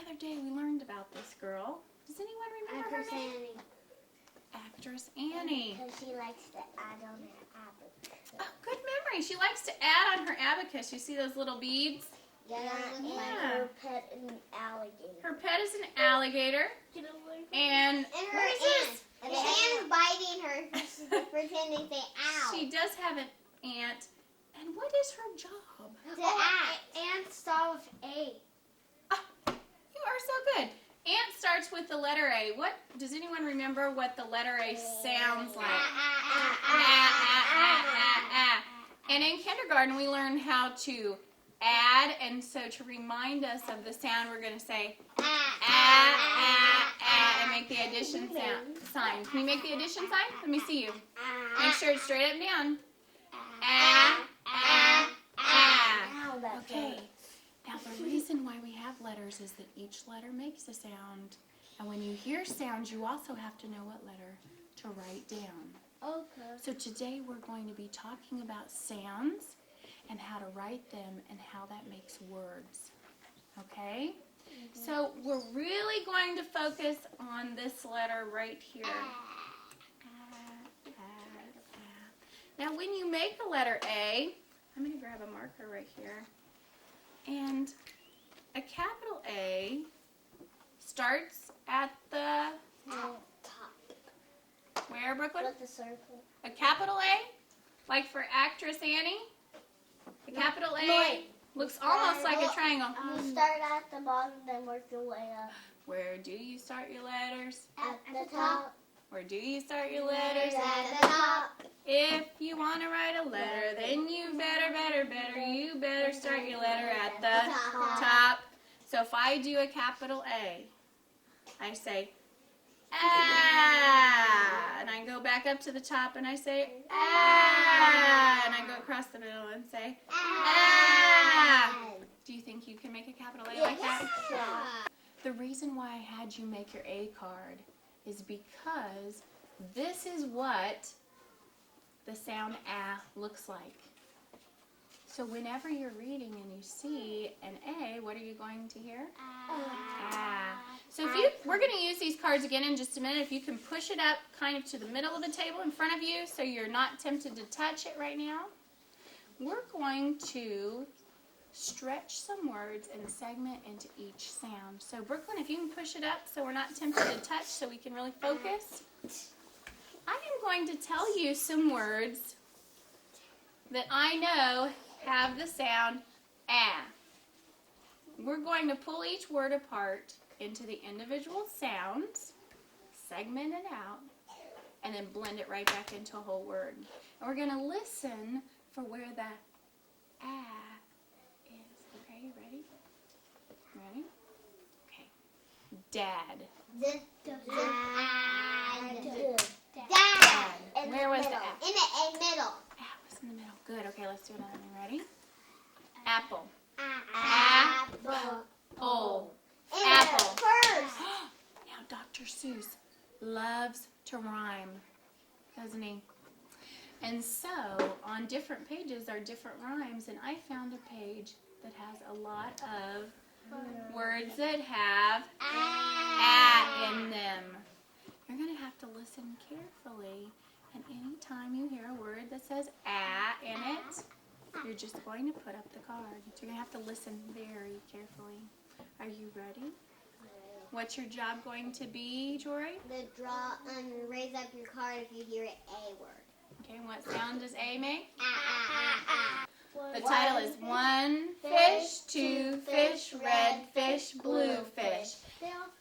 other day we learned about this girl. Does anyone remember her name? Annie. Actress Annie. Because she likes to add on her abacus. Oh, good memory. She likes to add on her abacus. You see those little beads? Yeah. Her pet is an alligator. Her pet is an alligator. And her aunt. And the aunt's biting her. She's pretending to say ow. She does have an aunt. And what is her job? The aunt starts with A. Oh, you are so good. Ant starts with the letter A. What does anyone remember what the letter A sounds like? And in kindergarten we learned how to add, and so to remind us of the sound we're going to say and make the addition sign. Can you make the addition sign? Let me see you. Make sure it's straight up and down. Okay. Now the reason why we have letters is that each letter makes a sound. And when you hear sounds, you also have to know what letter to write down. Okay. So today we're going to be talking about sounds and how to write them and how that makes words. Okay? Mm-hmm. So we're really going to focus on this letter right here. Now when you make a letter A, I'm going to grab a marker right here. And a capital A starts at the top. Where, Brooklyn? With the circle. A capital A, like for Actress Annie. A capital A looks almost like a triangle. You start at the bottom, then work your way up. Where do you start your letters? At the top. Where do you start your letters? At the top. If you want to write a letter, then you better start your letter at the top. So if I do a capital A, I say ah, and I go back up to the top and I say ah, and I go across the middle and say ah. Do you think you can make a capital A like that? The reason why I had you make your A card is because this is what the sound ah looks like. So whenever you're reading and you see an A, what are you going to hear? Ah. So we're going to use these cards again in just a minute. If you can push it up kind of to the middle of the table in front of you so you're not tempted to touch it right now. We're going to stretch some words and segment into each sound. So Brooklyn, if you can push it up so we're not tempted to touch so we can really focus. I am going to tell you some words that I know have the sound ah. We're going to pull each word apart into the individual sounds, segment it out, and then blend it right back into a whole word. And we're going to listen for where the ah is. Okay, you ready? Ready? Okay. Dad. Dad. Where was the ah? In the middle. Ah was in the middle. Good. Okay, let's do another one. Ready? Apple. Apple. Apple. First. Now Dr. Seuss loves to rhyme, doesn't he? And so on different pages are different rhymes, and I found a page that has a lot of words that have ah in them. You're going to have to listen carefully, and anytime you hear a word that says ah in it, you're just going to put up the card. You're going to have to listen very carefully. Are you ready? What's your job going to be, Jory? Raise up your card if you hear an A word. Okay, what sound does A make? Ah. The title is 1 fish, 2 fish, red fish, blue fish.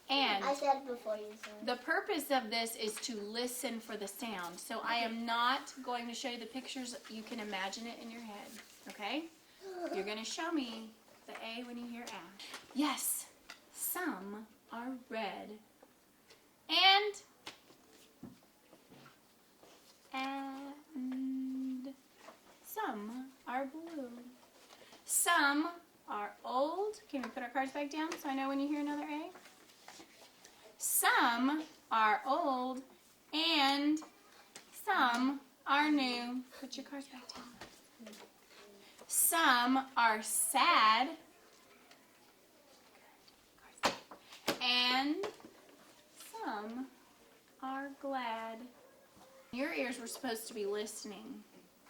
And I said before you said. the purpose of this is to listen for the sound. So I am not going to show you the pictures. You can imagine it in your head, okay? You're going to show me the A when you hear ah. Yes, some are red. And some are blue. Some are old. Can we put our cards back down so I know when you hear another A? Some are old and some are new. Put your cards back down. Some are sad And some are glad. Your ears were supposed to be listening.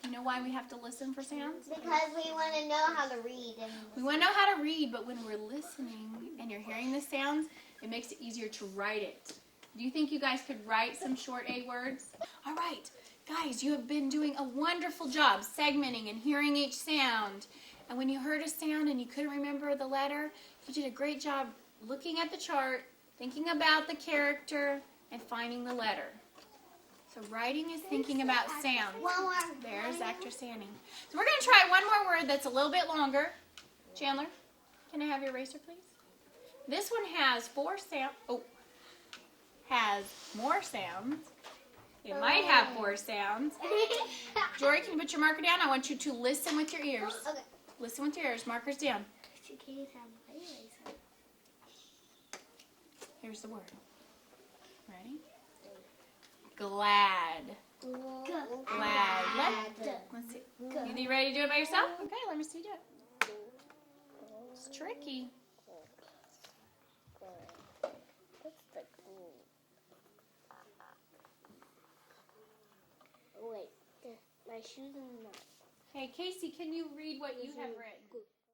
You know why we have to listen for sounds? Because we want to know how to read. We want to know how to read, but when we're listening and you're hearing the sounds, it makes it easier to write it. Do you think you guys could write some short A words? All right, guys, you have been doing a wonderful job segmenting and hearing each sound. And when you heard a sound and you couldn't remember the letter, you did a great job looking at the chart, thinking about the character, and finding the letter. So writing is thinking about sound. There's actress Annie. So we're going to try one more word that's a little bit longer. Chandler, can I have your eraser, please? This one has has more sounds. It might have 4 sounds. Jory, can you put your marker down? I want you to listen with your ears. Okay. Listen with your ears. Markers down. Here's the word. Ready? Glad. Glad. Let's see. You ready to do it by yourself? Okay, let me see you do it. It's tricky. Wait, my shoes are not. Hey, Casey, can you read what you have written?